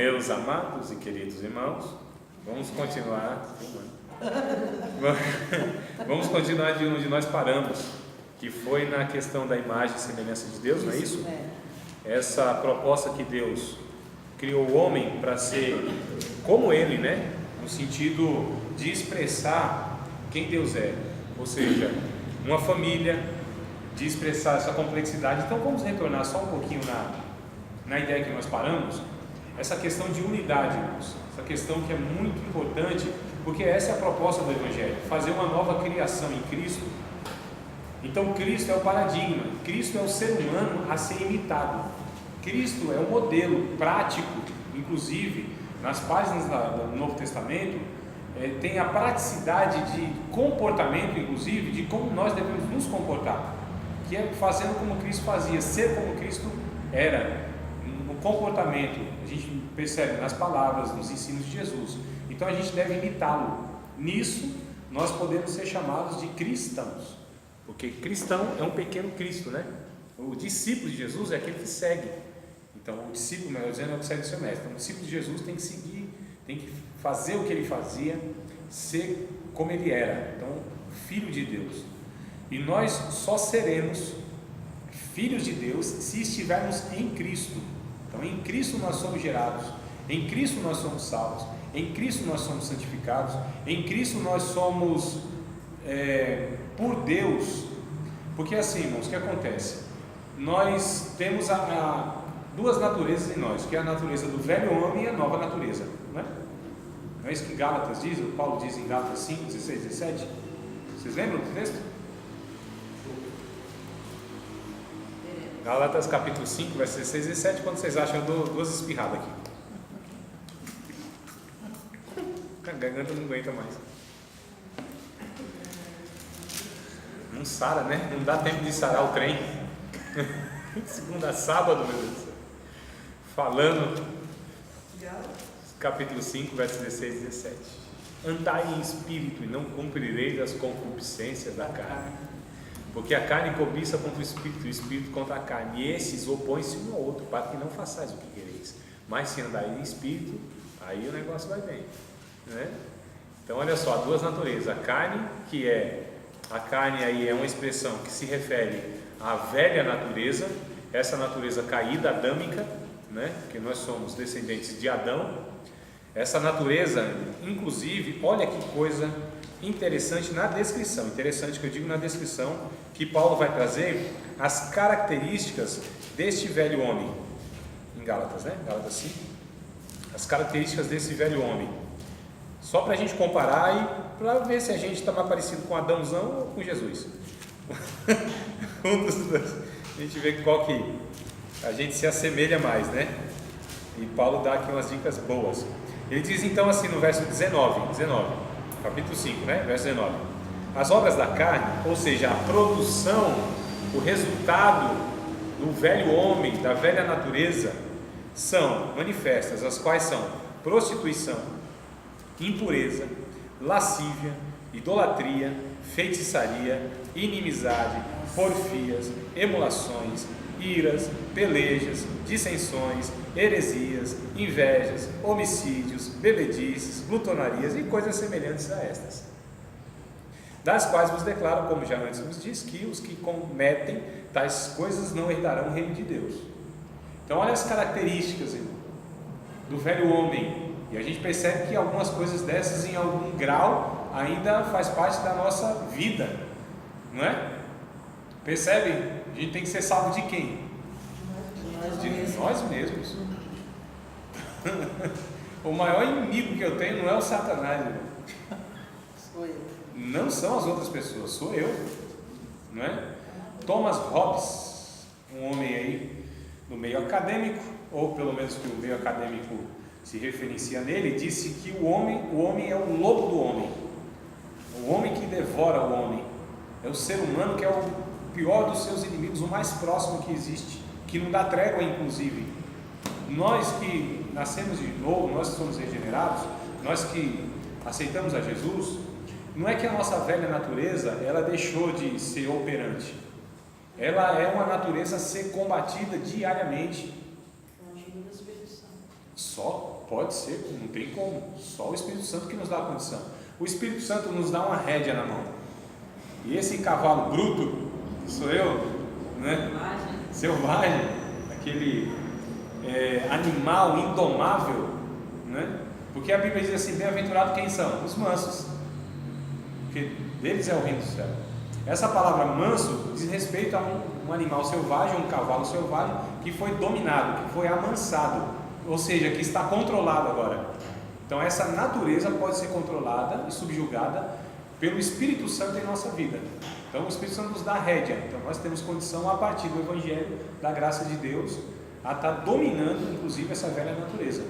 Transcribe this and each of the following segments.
Meus amados e queridos irmãos, vamos continuar de onde nós paramos, que foi na questão da imagem e semelhança de Deus, não é isso? Essa proposta que Deus criou o homem para ser como Ele, né? No sentido de expressar quem Deus é, ou seja, uma família, de expressar essa complexidade. Então vamos retornar só um pouquinho na ideia que nós paramos, essa questão de unidade, irmãos, essa questão que é muito importante, porque essa é a proposta do Evangelho, fazer uma nova criação em Cristo. Então Cristo é o paradigma, Cristo é o ser humano a ser imitado, Cristo é o modelo prático, inclusive nas páginas do Novo Testamento, tem a praticidade de comportamento, inclusive, de como nós devemos nos comportar, que é fazendo como Cristo fazia, ser como Cristo era. No comportamento, a gente percebe nas palavras, nos ensinos de Jesus. Então a gente deve imitá-lo. Nisso nós podemos ser chamados de cristãos, porque cristão é um pequeno Cristo, né? O discípulo de Jesus é aquele que segue. Então o discípulo, melhor dizendo, é o que segue o seu mestre. Então o discípulo de Jesus tem que seguir, tem que fazer o que ele fazia, ser como ele era. Então, filho de Deus. E nós só seremos filhos de Deus se estivermos em Cristo. Então em Cristo nós somos gerados, em Cristo nós somos salvos, em Cristo nós somos santificados, em Cristo nós somos por Deus. Porque assim, irmãos, o que acontece? Nós temos duas naturezas em nós, que é a natureza do velho homem e a nova natureza, não é? Não é isso que Gálatas diz, o Paulo diz em Gálatas 5, 16, 17? Vocês lembram do texto? Gálatas capítulo 5, versos 16 e 17. Quando vocês acham, eu dou duas espirradas aqui. A garganta não aguenta mais. Não sara, né? Não dá tempo de sarar o trem. Segunda a sábado, meu Deus. Falando, capítulo 5, versos 16 e 17. Andai em espírito e não cumprireis as concupiscências da carne, porque a carne cobiça contra o espírito contra a carne, e esses opõem-se um ao outro, para que não façais o que quereis. Mas se andai em espírito, aí o negócio vai bem, né? Então olha só, duas naturezas. A carne aí é uma expressão que se refere à velha natureza, essa natureza caída, adâmica, né? Que nós somos descendentes de Adão. Essa natureza, inclusive, olha que coisa interessante na descrição, interessante que eu digo na descrição, que Paulo vai trazer as características deste velho homem, em Gálatas, né? Gálatas 5, as características desse velho homem, só para a gente comparar e para ver se a gente está mais parecido com Adãozão ou com Jesus. Um dos dois, a gente vê qual que a gente se assemelha mais, né? E Paulo dá aqui umas dicas boas. Ele diz então assim no verso 19, capítulo 5, né? Verso 19: as obras da carne, ou seja, a produção, o resultado do velho homem, da velha natureza, são manifestas, as quais são prostituição, impureza, lascívia, idolatria, feitiçaria, inimizade, porfias, emulações, iras, pelejas, dissensões, heresias, invejas, homicídios, bebedices, glutonarias e coisas semelhantes a estas, das quais vos declaro, como já antes vos disse, que os que cometem tais coisas não herdarão o reino de Deus. Então olha as características, irmão, do velho homem, e a gente percebe que algumas coisas dessas em algum grau ainda faz parte da nossa vida, não é? Percebe? A gente tem que ser salvo de quem? De nós mesmos. O maior inimigo que eu tenho não é o Satanás, irmão. Sou eu. Não são as outras pessoas, sou eu, não é? Thomas Hobbes, um homem aí no meio acadêmico, ou pelo menos que o meio acadêmico se referencia nele, disse que o homem é o lobo do homem, o homem que devora o homem, é o ser humano que é o pior dos seus inimigos, o mais próximo que existe, que não dá trégua, inclusive. Nós que nascemos de novo, nós que somos regenerados, nós que aceitamos a Jesus, não é que a nossa velha natureza ela deixou de ser operante, ela é uma natureza a ser combatida diariamente. Só pode ser, não tem como. Só o Espírito Santo que nos dá a condição. O Espírito Santo nos dá uma rédea na mão. E esse cavalo bruto, que sou eu, né? Selvagem, aquele animal indomável, né? Porque a Bíblia diz assim: bem-aventurado quem são? Os mansos, porque deles é o reino do céu. Essa palavra manso diz respeito a um animal selvagem, um cavalo selvagem que foi dominado, que foi amansado, ou seja, que está controlado agora. Então essa natureza pode ser controlada e subjugada pelo Espírito Santo em nossa vida. Então o Espírito Santo nos dá a rédea. Então nós temos condição, a partir do Evangelho, da graça de Deus, a estar dominando inclusive essa velha natureza.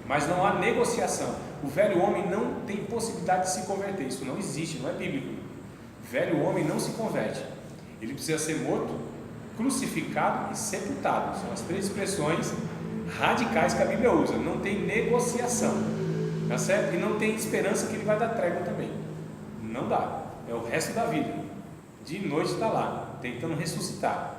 Mas não há negociação. O velho homem não tem possibilidade de se converter. Isso não existe, não é bíblico. O velho homem não se converte. Ele precisa ser morto, crucificado e sepultado. São as três expressões radicais que a Bíblia usa. Não tem negociação, tá certo? E não tem esperança que ele vai dar trégua também. Não dá. É o resto da vida. De noite está lá, tentando ressuscitar.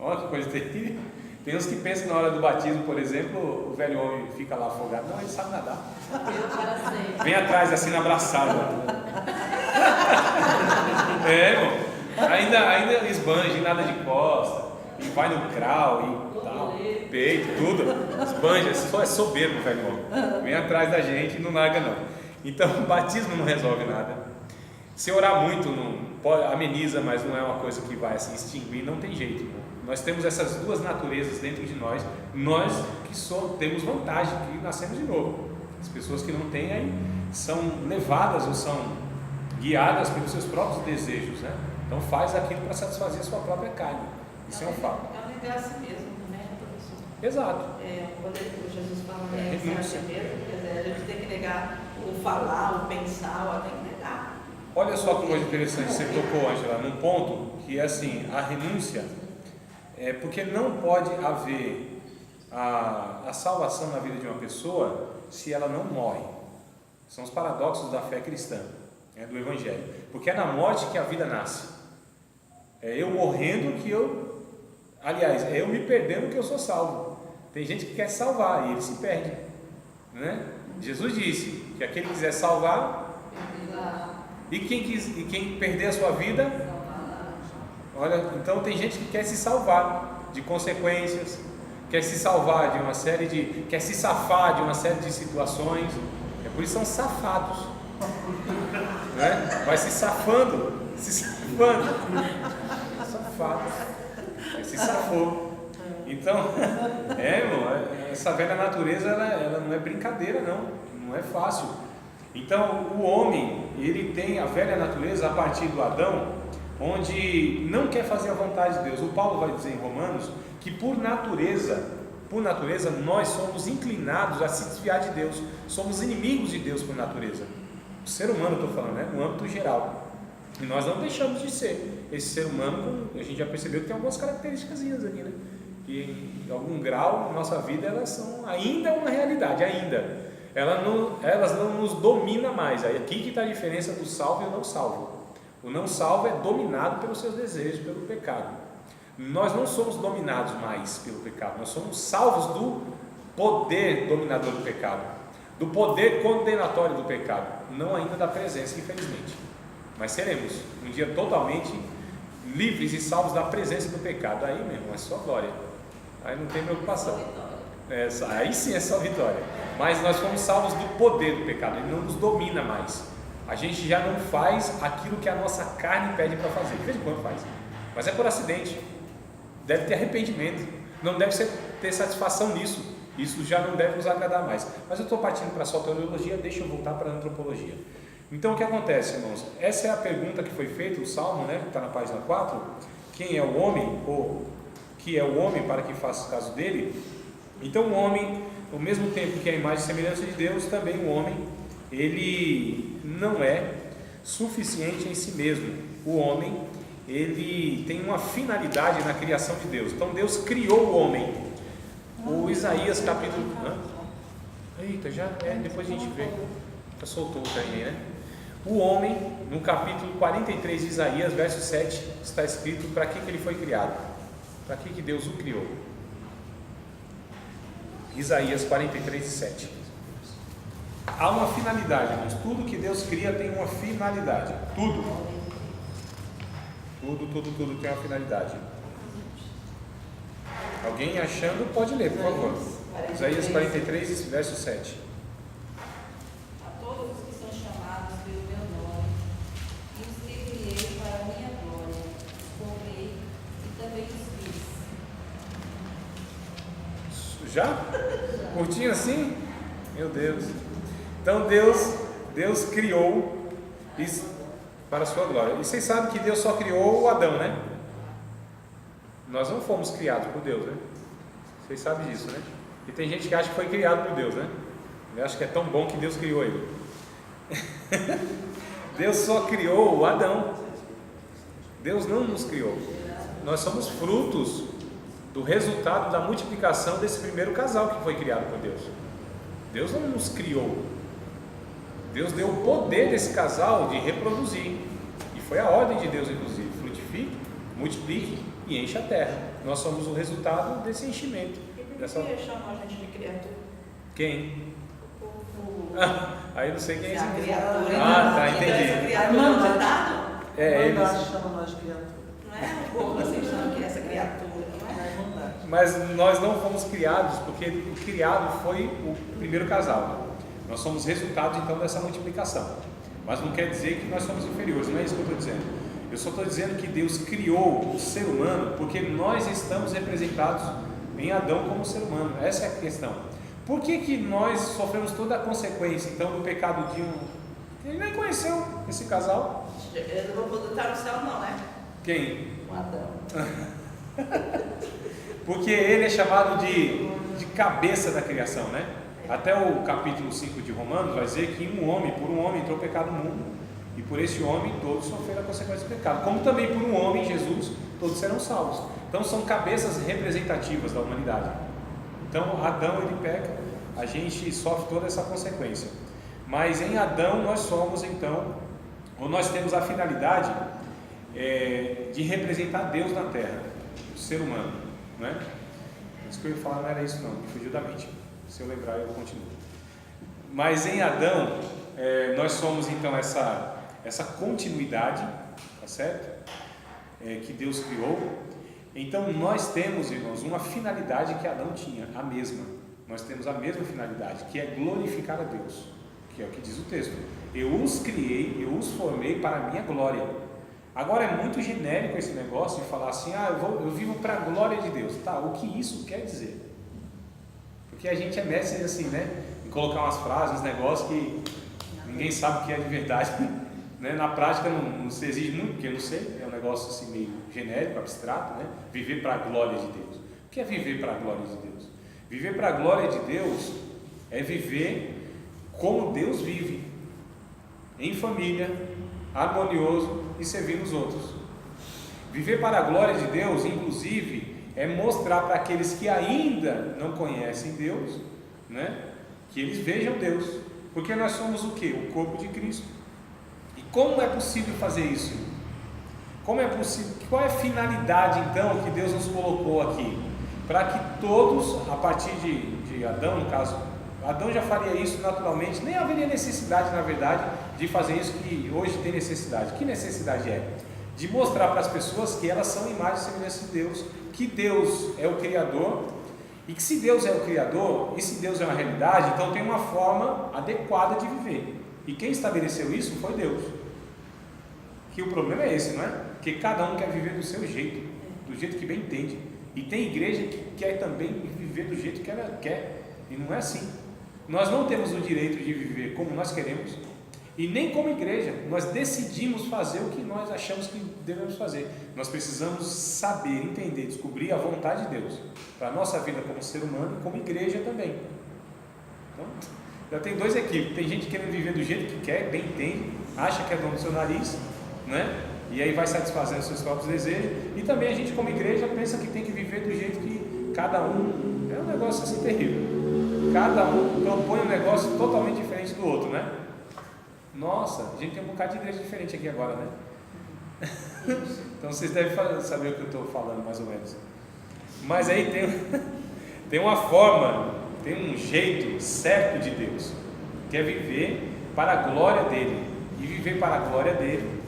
Olha que coisa terrível. Tem uns que pensam que na hora do batismo, por exemplo, o velho homem fica lá afogado. Não, ele sabe nadar. Vem atrás, assim, abraçado. Irmão. Ainda esbanja, nada de costa, e vai no crawl e tal, peito, tudo. Esbanja, só é soberbo o velho homem. Vem atrás da gente e não larga não. Então, o batismo não resolve nada. Se orar muito, não pode, ameniza, mas não é uma coisa que vai assim, extinguir, não tem jeito. Nós temos essas duas naturezas dentro de nós. Nós que temos vantagem, que nascemos de novo. As pessoas que não têm aí são levadas ou são guiadas pelos seus próprios desejos, né? Então faz aquilo para satisfazer a sua própria carne. Isso é um fato. É um negar a si mesmo, né, professor? Exato. Quando Jesus fala negar a si mesmo, quer dizer, a gente tem que negar o falar, o pensar, tem que negar. Olha só que coisa interessante, você tocou, Ângela, num ponto que é assim, a renúncia, porque não pode haver a salvação na vida de uma pessoa se ela não morre. São os paradoxos da fé cristã, do Evangelho. Porque é na morte que a vida nasce. É eu morrendo que eu... Aliás, é eu me perdendo que eu sou salvo. Tem gente que quer salvar e ele se perde, né? Jesus disse que aquele que quiser salvar... E quem perder a sua vida, olha, então tem gente que quer se salvar de consequências, quer se salvar de uma série de, quer se safar de uma série de situações, por isso são safados, né? Vai se safando, safado, se safou. Então, irmão, essa velha natureza, ela não é brincadeira, não é fácil. Então o homem, ele tem a velha natureza a partir do Adão, onde não quer fazer a vontade de Deus. O Paulo vai dizer em Romanos que por natureza nós somos inclinados a se desviar de Deus, somos inimigos de Deus por natureza. O ser humano, estou falando, né? No âmbito geral, e nós não deixamos de ser esse ser humano. A gente já percebeu que tem algumas características aqui, né? Que em algum grau na nossa vida elas são ainda uma realidade, ainda. Elas não nos dominam mais. Aí aqui que está a diferença do salvo e o não salvo. O não salvo é dominado pelos seus desejos, pelo pecado. Nós não somos dominados mais pelo pecado. Nós somos salvos do poder dominador do pecado, do poder condenatório do pecado, não ainda da presença, infelizmente. Mas seremos um dia totalmente livres e salvos da presença do pecado. Aí mesmo, é só glória. Aí não tem preocupação. Aí sim é só vitória. Mas nós fomos salvos do poder do pecado. Ele não nos domina mais. A gente já não faz aquilo que a nossa carne pede para fazer. De vez em quando faz, mas é por acidente. Deve ter arrependimento. Não deve ter satisfação nisso. Isso já não deve nos agradar mais. Mas eu estou partindo para a soteriologia. Deixa eu voltar para a antropologia. Então o que acontece, irmãos? Essa é a pergunta que foi feita, o Salmo, né, que está na página 4. Quem é o homem? Ou que é o homem para que faça caso dele? Então o homem, ao mesmo tempo que é a imagem e semelhança de Deus, também o homem, ele não é suficiente em si mesmo. O homem, ele tem uma finalidade na criação de Deus. Então Deus criou o homem. O Isaías capítulo... Eita, já depois a gente vê. Já soltou o trem aí, né? O homem, no capítulo 43 de Isaías, verso 7, está escrito para que ele foi criado. Para que Deus o criou. Isaías 43:7. Há uma finalidade, irmãos. Tudo que Deus cria tem uma finalidade. Tudo tem uma finalidade. Alguém achando pode ler, por favor. Isaías 43, verso 7. A todos os que são chamados pelo meu nome, os que criei para a minha glória, formei e também os fiz. Já? Curtinho assim? Meu Deus. Então Deus criou isso para a sua glória. E vocês sabem que Deus só criou o Adão, né? Nós não fomos criados por Deus, né? Vocês sabem disso, né? E tem gente que acha que foi criado por Deus, né? Eu acho que é tão bom que Deus criou ele. Deus só criou o Adão. Deus não nos criou. Nós somos frutos do resultado da multiplicação desse primeiro casal que foi criado por Deus. Deus não nos criou. Deus deu o poder desse casal de reproduzir. E foi a ordem de Deus, inclusive: frutifique, multiplique e enche a terra. Nós somos o resultado desse enchimento. E por que chamam a gente de criatura? Quem? O Aí não sei quem é esse. criatura. Tá, entendi. Eles chamam nós de criatura. Não é o povo assim chamam que é essa criatura, não é? Mas nós não fomos criados, porque o criado foi o primeiro casal. Nós somos resultados então dessa multiplicação. Mas não quer dizer que nós somos inferiores, não é isso que eu estou dizendo. Eu só estou dizendo que Deus criou o ser humano porque nós estamos representados em Adão como ser humano. Essa é a questão. Por que nós sofremos toda a consequência então do pecado de um... Ele nem conheceu esse casal. Eu não vou poder estar no céu não, né? Quem? O Adão. Porque ele é chamado de cabeça da criação, né? Até o capítulo 5 de Romanos vai dizer que por um homem entrou o pecado no mundo, e por esse homem todos sofreram a consequência do pecado, como também por um homem, Jesus, todos serão salvos. Então são cabeças representativas da humanidade. Então Adão ele peca, a gente sofre toda essa consequência. Mas em Adão nós somos então, ou nós temos a finalidade de representar Deus na terra, o ser humano, não é? Isso que eu ia falar não era isso não, me fugiu da mente. Se eu lembrar eu continuo. Mas em Adão nós somos então essa continuidade, tá certo? Que Deus criou. Então nós temos, irmãos, uma finalidade que Adão tinha, a mesma. Nós temos a mesma finalidade, que é glorificar a Deus, que é o que diz o texto. Eu os criei, eu os formei para a minha glória. Agora é muito genérico esse negócio de falar assim, eu vivo para a glória de Deus. Tá, o que isso quer dizer? Porque a gente é mestre assim, né? Em colocar umas frases, uns negócios que ninguém sabe o que é de verdade. Né? Na prática não se exige muito, porque eu não sei, é um negócio assim meio genérico, abstrato, né? Viver para a glória de Deus. O que é viver para a glória de Deus? Viver para a glória de Deus é viver como Deus vive, em família, harmonioso e servindo os outros. Viver para a glória de Deus, inclusive, é mostrar para aqueles que ainda não conhecem Deus, né? Que eles vejam Deus, porque nós somos o que? O corpo de Cristo. E como é possível fazer isso? Como é possível? Qual é a finalidade então que Deus nos colocou aqui? Para que todos, a partir de Adão, no caso, Adão já faria isso naturalmente, nem haveria necessidade, na verdade, de fazer isso que hoje tem necessidade. Que necessidade é? De mostrar para as pessoas que elas são imagem e semelhança de Deus, que Deus é o Criador, e que se Deus é o Criador, e se Deus é uma realidade, então tem uma forma adequada de viver. E quem estabeleceu isso foi Deus. Que o problema é esse, não é? Porque cada um quer viver do seu jeito, do jeito que bem entende. E tem igreja que quer também viver do jeito que ela quer, e não é assim. Nós não temos o direito de viver como nós queremos, e nem como igreja. Nós decidimos fazer o que nós achamos que devemos fazer. Nós precisamos saber, entender, descobrir a vontade de Deus para a nossa vida como ser humano e como igreja também. Então, já tem dois equívocos. Tem gente querendo viver do jeito que quer, bem entende, acha que é dono do seu nariz, né? E aí vai satisfazendo seus próprios desejos. E também a gente como igreja pensa que tem que viver do jeito que cada um... É um negócio assim terrível. Cada um propõe um negócio totalmente diferente do outro, né? Nossa, a gente tem um bocado de igreja diferente aqui agora, né? Então vocês devem saber o que eu estou falando, mais ou menos. Mas aí tem uma forma tem um jeito certo de Deus, que é viver para a glória dele. E viver para a glória dele,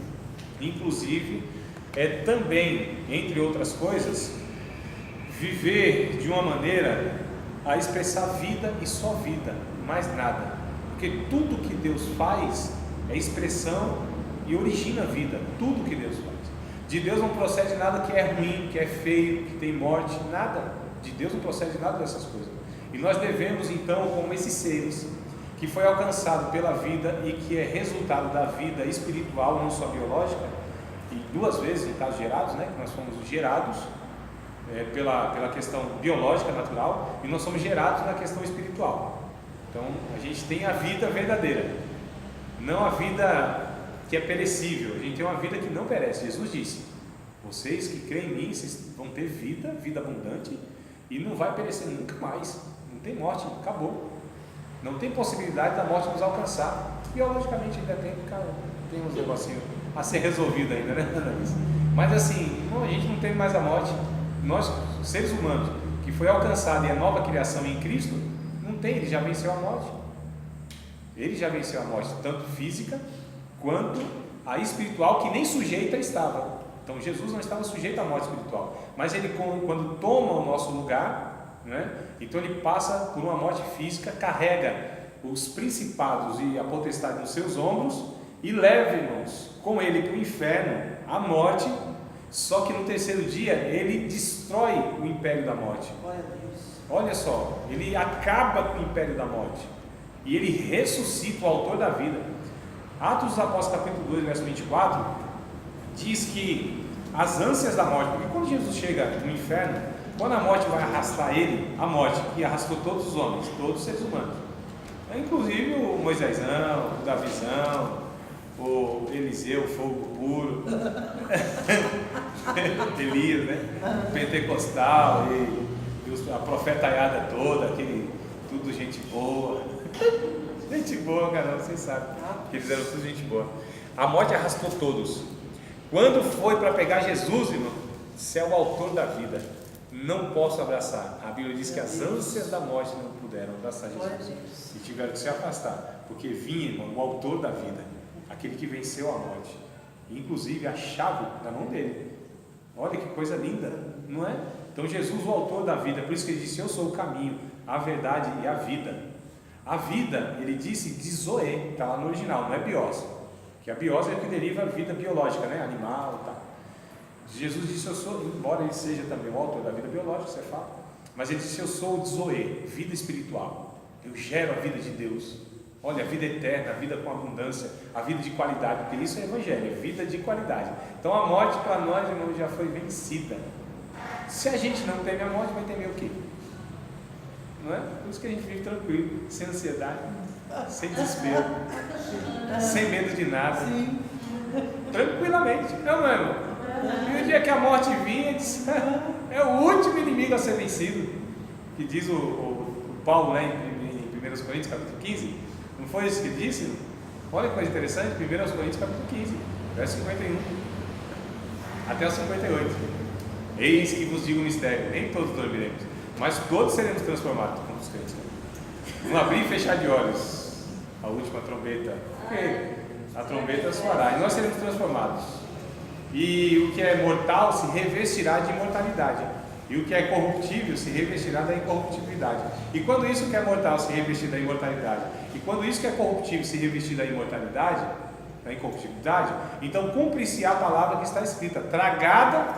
inclusive, é também, entre outras coisas, viver de uma maneira a expressar vida e só vida, mais nada. Porque tudo que Deus faz é expressão e origina vida, tudo que Deus faz. De Deus não procede nada que é ruim, que é feio, que tem morte, nada. De Deus não procede nada dessas coisas. E nós devemos então, como esses seres, que foi alcançado pela vida e que é resultado da vida espiritual, não só biológica, e duas vezes, no caso gerados, né, que nós fomos gerados pela questão biológica, natural, e nós somos gerados na questão espiritual. Então, a gente tem a vida verdadeira, não a vida que é perecível. A gente tem uma vida que não perece. Jesus disse: vocês que creem em mim, vocês vão ter vida, vida abundante, e não vai perecer nunca mais. Não tem morte, acabou. Não tem possibilidade da morte nos alcançar. Biologicamente ainda tem uns negocinhos a ser resolvido ainda, né? Mas assim, a gente não tem mais a morte. Nós, seres humanos, que foi alcançado e a nova criação em Cristo, não tem, ele já venceu a morte. Ele já venceu a morte, tanto física quanto a espiritual, que nem sujeita estava. Então Jesus não estava sujeito à morte espiritual, mas ele, quando toma o nosso lugar, né, então ele passa por uma morte física, carrega os principados e a potestade nos seus ombros e leva, irmãos, com ele para o inferno, a morte. Só que no terceiro dia ele destrói o império da morte. Olha só, ele acaba com o império da morte e ele ressuscita o autor da vida. Atos dos Apóstolos capítulo 2, verso 24 diz que as ânsias da morte, porque quando Jesus chega no inferno, quando a morte vai arrastar ele, a morte que arrastou todos os homens, todos os seres humanos, inclusive o Moisésão, o Davizão, o Eliseu, o fogo puro, Elias, né? O pentecostal e a profetaiada toda, aquele, tudo gente boa, gente boa, cara, vocês sabem que eles eram tudo gente boa. A morte arrastou todos. Quando foi para pegar Jesus, irmão, você é o autor da vida, não posso abraçar. A Bíblia diz que as ânsias da morte não puderam abraçar Jesus e tiveram que se afastar, porque vinha, irmão, o autor da vida, aquele que venceu a morte, inclusive a chave na mão dele. Olha que coisa linda, não é? Então Jesus, o autor da vida, por isso que ele disse: eu sou o caminho, a verdade e a vida. A vida, ele disse de Zoe, está lá no original, não é biose, que a biose é que deriva a vida biológica, né? Animal e tal. Jesus disse: eu sou, embora ele seja também o autor da vida biológica, você fala, mas ele disse: eu sou o de Zoe, vida espiritual, eu gero a vida de Deus. Olha, a vida eterna, a vida com abundância, a vida de qualidade, porque isso é evangelho, vida de qualidade. Então a morte para nós, irmãos, já foi vencida. Se a gente não teme a morte, vai temer o quê? Não é? Por isso que a gente vive tranquilo, sem ansiedade, sem desespero, sem medo de nada, tranquilamente, não é, irmão? E o dia que a morte vinha, é o último inimigo a ser vencido, que diz o Paulo, né, em 1 Coríntios capítulo 15, não foi isso que ele disse? Olha que coisa interessante, 1 Coríntios capítulo 15, verso 51 até o 58. Eis que vos digo um mistério, nem todos dormiremos, mas todos seremos transformados, como os crentes, né? Um abrir e fechar de olhos, a última trombeta, porque a trombeta soará, e nós seremos transformados, e o que é mortal se revestirá de imortalidade, e o que é corruptível se revestirá da incorruptibilidade. E quando isso que é mortal se revestir da imortalidade, e quando isso que é corruptível se revestir da imortalidade, da incorruptibilidade, então cumpre-se a palavra que está escrita: tragada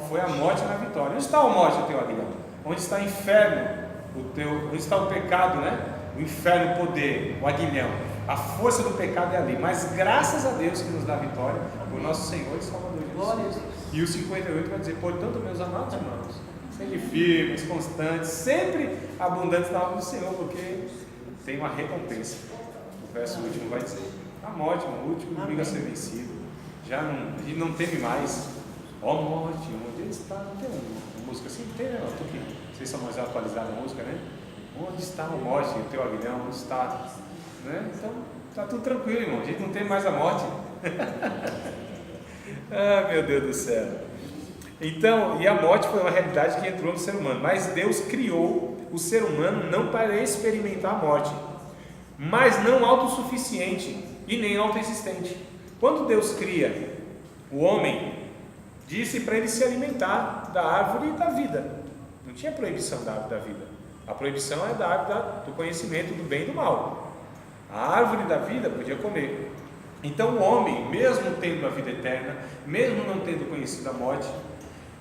foi a morte na vitória. Onde está a morte, o teu aguilhão? Onde está o inferno, onde está o pecado, né? O inferno, o poder, o aguilhão, a força do pecado é ali, mas graças a Deus que nos dá a vitória, o nosso Senhor e Salvador Jesus. E o 58 vai dizer: portanto, meus amados irmãos, sejam firmes, constantes, sempre abundantes na obra do Senhor, porque tem uma recompensa. O verso último vai dizer: a morte, o último inimigo a ser vencido, a gente não teme mais. Ó morte, onde está? Não tem uma música assim? Tem, né? Vocês são mais atualizados na música, né? Onde está a morte, o teu aguilhão? Onde está? Né? Então, está tudo tranquilo, irmão. A gente não tem mais a morte. Ah, meu Deus do céu. Então, e a morte foi uma realidade que entrou no ser humano, mas Deus criou o ser humano não para experimentar a morte, mas não autossuficiente e nem autoexistente. Quando Deus cria o homem, disse para ele se alimentar da árvore da vida. Não tinha proibição da árvore da vida. A proibição é da árvore do conhecimento do bem e do mal. A árvore da vida podia comer. Então o homem, mesmo tendo a vida eterna, mesmo não tendo conhecido a morte,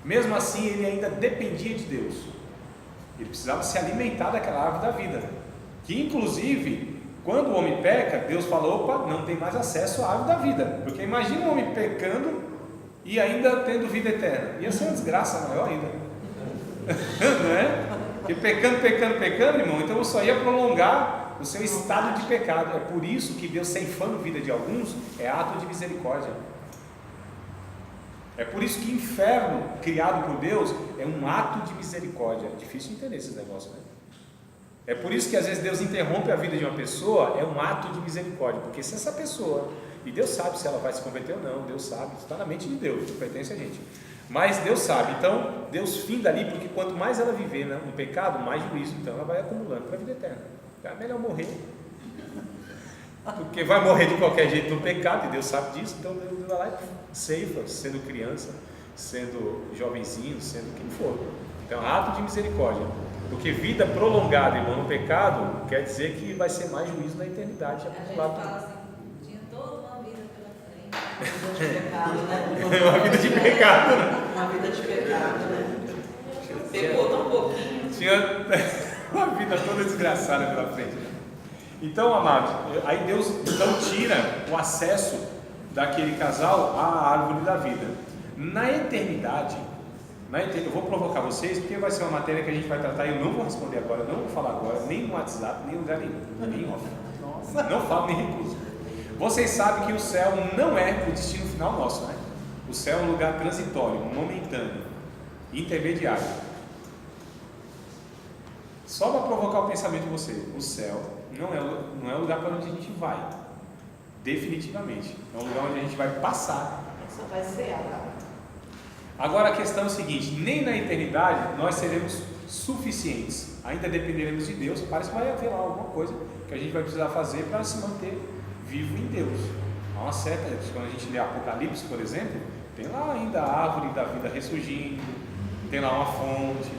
mesmo assim ele ainda dependia de Deus. Ele precisava se alimentar daquela árvore da vida, que inclusive, quando o homem peca, Deus falou: opa, não tem mais acesso à árvore da vida. Porque imagina o homem pecando e ainda tendo vida eterna. Ia ser uma desgraça maior ainda. Não é? Porque pecando, irmão, então eu só ia prolongar o seu estado de pecado. É por isso que Deus, ceifando a vida de alguns, é ato de misericórdia. É por isso que o inferno, criado por Deus, é um ato de misericórdia. É difícil entender esses negócios, né? É por isso que às vezes Deus interrompe a vida de uma pessoa, é um ato de misericórdia. Porque se essa pessoa, e Deus sabe se ela vai se converter ou não, Deus sabe, isso está na mente de Deus, não pertence a gente. Mas Deus sabe, então Deus finda ali, porque quanto mais ela viver no pecado, mais juízo, então ela vai acumulando para a vida eterna. É melhor morrer, porque vai morrer de qualquer jeito no pecado, e Deus sabe disso. Então Deus vai lá e ceifa, sendo criança, sendo jovenzinho, sendo quem for. Então ato de misericórdia, porque vida prolongada, irmão, no pecado quer dizer que vai ser mais juízo na eternidade. A gente fala assim, tinha toda uma vida pela frente. Uma vida de pecado, né? Uma vida de pecado, né? Uma vida de pecado, né? Pecou tão pouquinho. Tinha uma vida toda desgraçada pela frente. Então, amados, aí Deus então tira o acesso daquele casal à árvore da vida. Na eternidade, eu vou provocar vocês, porque vai ser uma matéria que a gente vai tratar, e eu não vou responder agora, não vou falar agora, nem no WhatsApp, nem em lugar nenhum, nem off. Nossa. Não falo, nem recuso. Vocês sabem que o céu não é o destino final nosso, né? O céu é um lugar transitório, momentâneo, intermediário. Só para provocar o pensamento de você, o céu não é o lugar para onde a gente vai, definitivamente. É um lugar onde a gente vai passar. Só vai ser água. Agora a questão é o seguinte: nem na eternidade nós seremos suficientes, ainda dependeremos de Deus. Parece que vai haver lá alguma coisa que a gente vai precisar fazer para se manter vivo em Deus. Há uma certa, quando a gente lê Apocalipse, por exemplo, tem lá ainda a árvore da vida ressurgindo, tem lá uma fonte,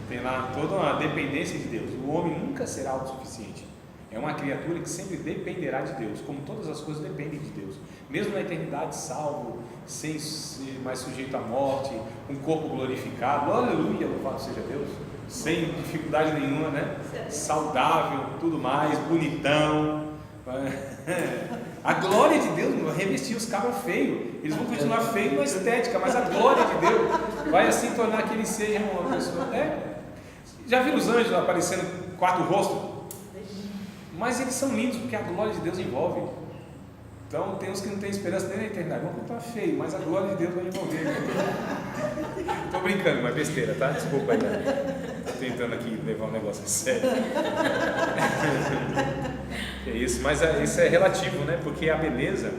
tem lá toda uma dependência de Deus. O homem nunca será autossuficiente. É uma criatura que sempre dependerá de Deus, como todas as coisas dependem de Deus. Mesmo na eternidade, salvo, sem ser mais sujeito à morte, um corpo glorificado, aleluia, louvado seja Deus, sem dificuldade nenhuma, né? Saudável, tudo mais, bonitão. A glória de Deus vai revestir os cabras feios. Eles vão continuar feios na estética, mas a glória de Deus vai assim tornar que eles sejam uma pessoa. Já viram os anjos aparecendo quatro rostos? Mas eles são lindos porque a glória de Deus envolve. Então tem uns que não têm esperança nem na eternidade, vão continuar feio, mas a glória de Deus vai envolver. Estou brincando, mas besteira, tá? Desculpa aí, né? Estou tentando aqui levar um negócio a sério. É isso, mas isso é relativo, né? Porque a beleza,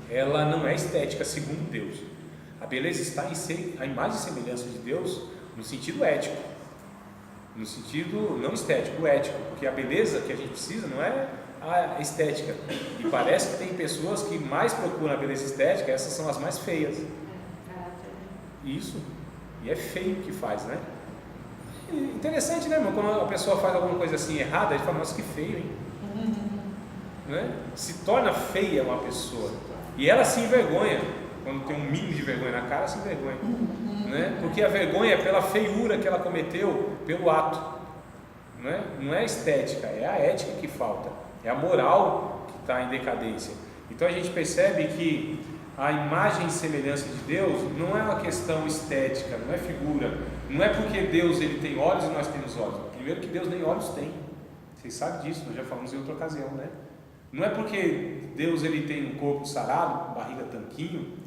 ela não é estética segundo Deus. A beleza está em ser a imagem e semelhança de Deus no sentido ético, no sentido não estético, ético, porque a beleza que a gente precisa não é a estética. E parece que tem pessoas que mais procuram a beleza estética, essas são as mais feias. Isso, e é feio que faz, né? E interessante, né, irmão? Quando a pessoa faz alguma coisa assim errada, a gente fala: nossa, que feio, hein? Né? Se torna feia uma pessoa, e ela se envergonha. Quando tem um mínimo de vergonha na cara, se envergonha, né? Porque a vergonha é pela feiura que ela cometeu, pelo ato, né? Não é a estética, é a ética que falta, é a moral que está em decadência. Então a gente percebe que a imagem e semelhança de Deus não é uma questão estética, não é figura, não é porque Deus ele tem olhos e nós temos olhos. Primeiro que Deus nem olhos tem, vocês sabem disso, nós já falamos em outra ocasião, né? Não é porque Deus ele tem um corpo sarado, barriga tanquinho,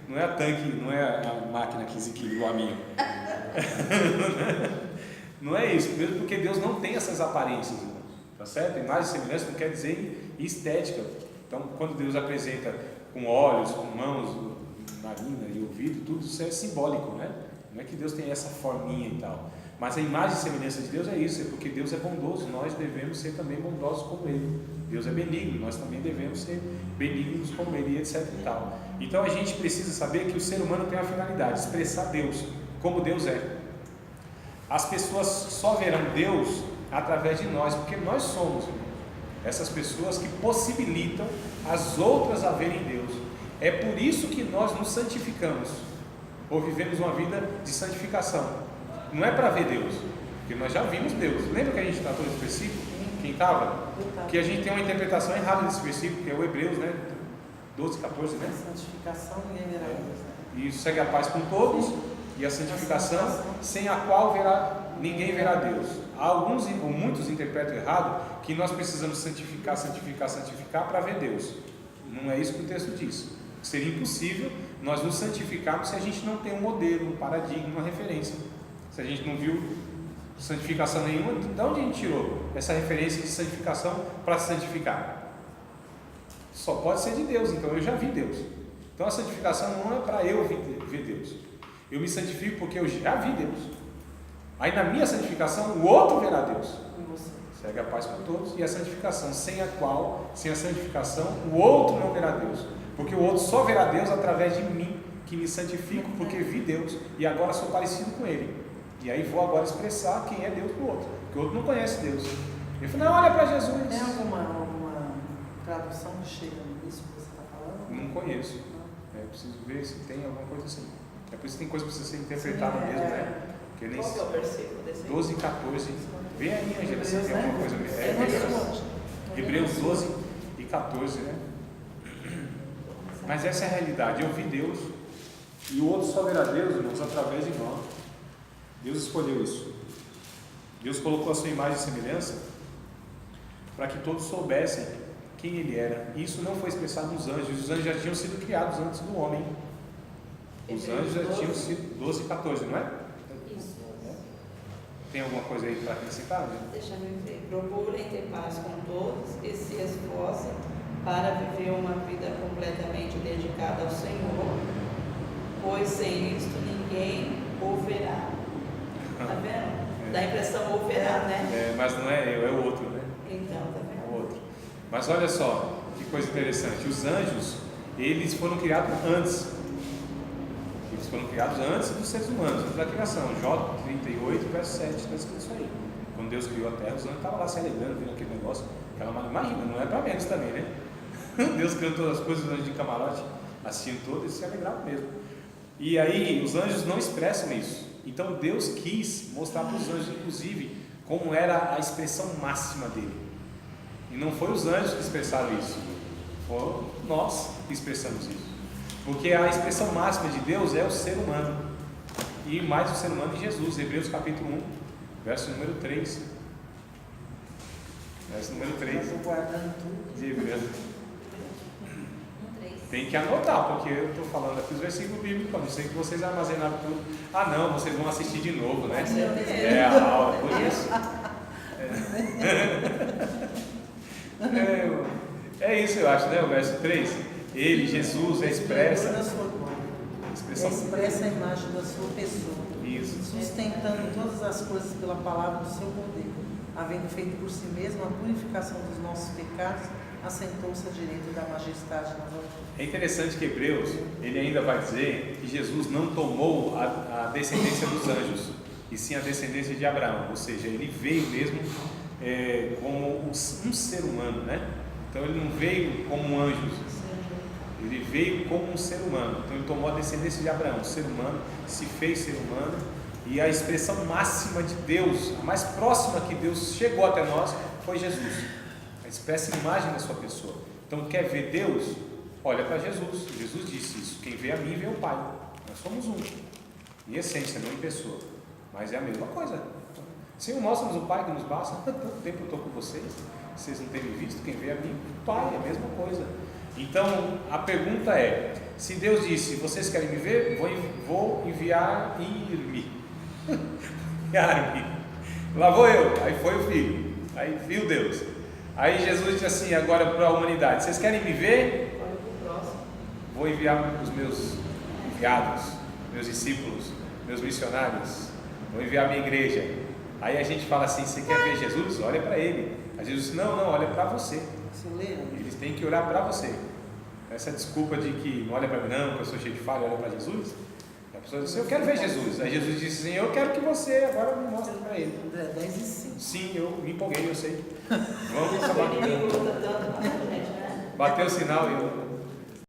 não é a tanque, não é a máquina 15 quilos igual a minha. Não é isso, mesmo porque Deus não tem essas aparências, tá certo? Imagem e semelhança não quer dizer estética. Então, quando Deus apresenta com olhos, com mãos, narina e ouvido, tudo isso é simbólico, né? Não é que Deus tem essa forminha e tal. Mas a imagem e semelhança de Deus é isso, é porque Deus é bondoso, nós devemos ser também bondosos como Ele. Deus é benigno, nós também devemos ser benignos como Ele, etc. e tal. Então a gente precisa saber que o ser humano tem uma finalidade, expressar Deus, como Deus é. As pessoas só verão Deus através de nós, porque nós somos essas pessoas que possibilitam as outras a verem Deus. É por isso que nós nos santificamos, ou vivemos uma vida de santificação. Não é para ver Deus, porque nós já vimos Deus. Lembra que a gente tratou desse versículo? Quem estava? Que a gente tem uma interpretação errada desse versículo, que é o Hebreus, né? 12, 14, né? Santificação, ninguém verá Deus, né? E segue a paz com todos, e a santificação, sem a qual ninguém verá Deus. Alguns ou muitos interpretam errado que nós precisamos santificar para ver Deus. Não é isso que o texto diz. Seria impossível nós nos santificarmos se a gente não tem um modelo, um paradigma, uma referência. Se a gente não viu santificação nenhuma, de onde a gente tirou essa referência de santificação para se santificar? Só pode ser de Deus, então eu já vi Deus. Então a santificação não é para eu ver Deus. Eu me santifico porque eu já vi Deus. Aí na minha santificação o outro verá Deus. Segue a paz com todos. E a santificação, sem a santificação, o outro não verá Deus. Porque o outro só verá Deus através de mim, que me santifico porque vi Deus e agora sou parecido com Ele. E aí vou agora expressar quem é Deus para o outro, porque o outro não conhece Deus. Ele fala, não, olha para Jesus. Tem alguma tradução que chega nisso que você está falando? Não conheço. Preciso ver se tem alguma coisa assim. É por isso que tem coisa que precisa ser interpretada mesmo, né? Qual que é o versículo desse? 12 e 14. Vê aí, Angela, se tem alguma coisa mesmo. Hebreus 12 e 14, né? Mas essa é a realidade. Eu vi Deus e o outro só verá Deus, irmãos, através de nós. Deus escolheu isso. Deus colocou a sua imagem e semelhança para que todos soubessem quem Ele era. E isso não foi expressado nos anjos. Os anjos já tinham sido criados antes do homem. Os anjos já tinham sido 12 e 14, não é? Isso. Tem alguma coisa aí para acrescentar? Né? Deixa eu ver. Procurem ter paz com todos e se esforcem para viver uma vida completamente dedicada ao Senhor, pois sem isto ninguém o verá. Está vendo? Dá a impressão o verá, né? Mas não é eu, é o outro, né? Então, tá vendo? É o outro. Mas olha só, que coisa interessante. Os anjos, eles foram criados antes. Eles foram criados antes dos seres humanos, antes da criação. Jó 38, verso 7, está escrito isso aí. Quando Deus criou a terra, os anjos estavam lá se alegrando, vendo aquele negócio. Imagina, não é para menos também, né? Deus criou todas as coisas, os anjos de camarote assistiam todos e se alegravam mesmo. E aí, os anjos não expressam isso. Então, Deus quis mostrar para os anjos, inclusive, como era a expressão máxima dele. E não foi os anjos que expressaram isso, foram nós que expressamos isso. Porque a expressão máxima de Deus é o ser humano. E mais o ser humano de Jesus. Hebreus capítulo 1, verso número 3. Verso número 3. De Hebreus. Tem que anotar, porque eu estou falando aqui os versículos bíblicos, eu não sei que vocês armazenaram tudo. Ah não, vocês vão assistir de novo, né? É a aula, por isso. É isso, eu acho, né? O verso 3. Ele, Jesus, expressa a imagem da sua pessoa. Isso. Sustentando todas as coisas pela palavra do seu poder, havendo feito por si mesmo a purificação dos nossos pecados, assentou-se à direita da majestade nas alturas. É interessante que Hebreus, ele ainda vai dizer que Jesus não tomou a descendência dos anjos, e sim a descendência de Abraão, ou seja, ele veio mesmo como um ser humano, né? Então ele não veio como um anjo, ele veio como um ser humano. Então ele tomou a descendência de Abraão, um ser humano, se fez ser humano, e a expressão máxima de Deus, a mais próxima que Deus chegou até nós, foi Jesus. Expressa a imagem da sua pessoa. Então quer ver Deus? Olha para Jesus. Jesus disse isso: quem vê a mim vê o Pai. Nós somos um, em essência, não em pessoa, mas é a mesma coisa. Senhor, mostra-nos o Pai que nos basta. Tanto tempo eu estou com vocês, vocês não têm me visto. Quem vê a mim, o Pai, é a mesma coisa. Então a pergunta é: se Deus disse, vocês querem me ver? Vou enviar-me. Lá vou eu. Aí foi o Filho, aí viu Deus. Aí Jesus disse assim agora para a humanidade: vocês querem me ver? Vou enviar os meus enviados, meus discípulos, meus missionários. vou enviar a minha igreja. Aí a gente fala assim, você quer ver Jesus? Olha para ele. Aí Jesus diz, não, olha para você. Eles têm que olhar para você. Essa desculpa de que não olha para mim não, que eu sou cheio de falha, olha para Jesus. A pessoa diz, eu quero ver Jesus. Aí Jesus disse assim, eu quero que você agora me mostre para ele. André, 10 e 5. Sim, eu me empolguei, eu sei. Vamos O acabar. inimigo luta tanto com a gente, né? Bateu o sinal e eu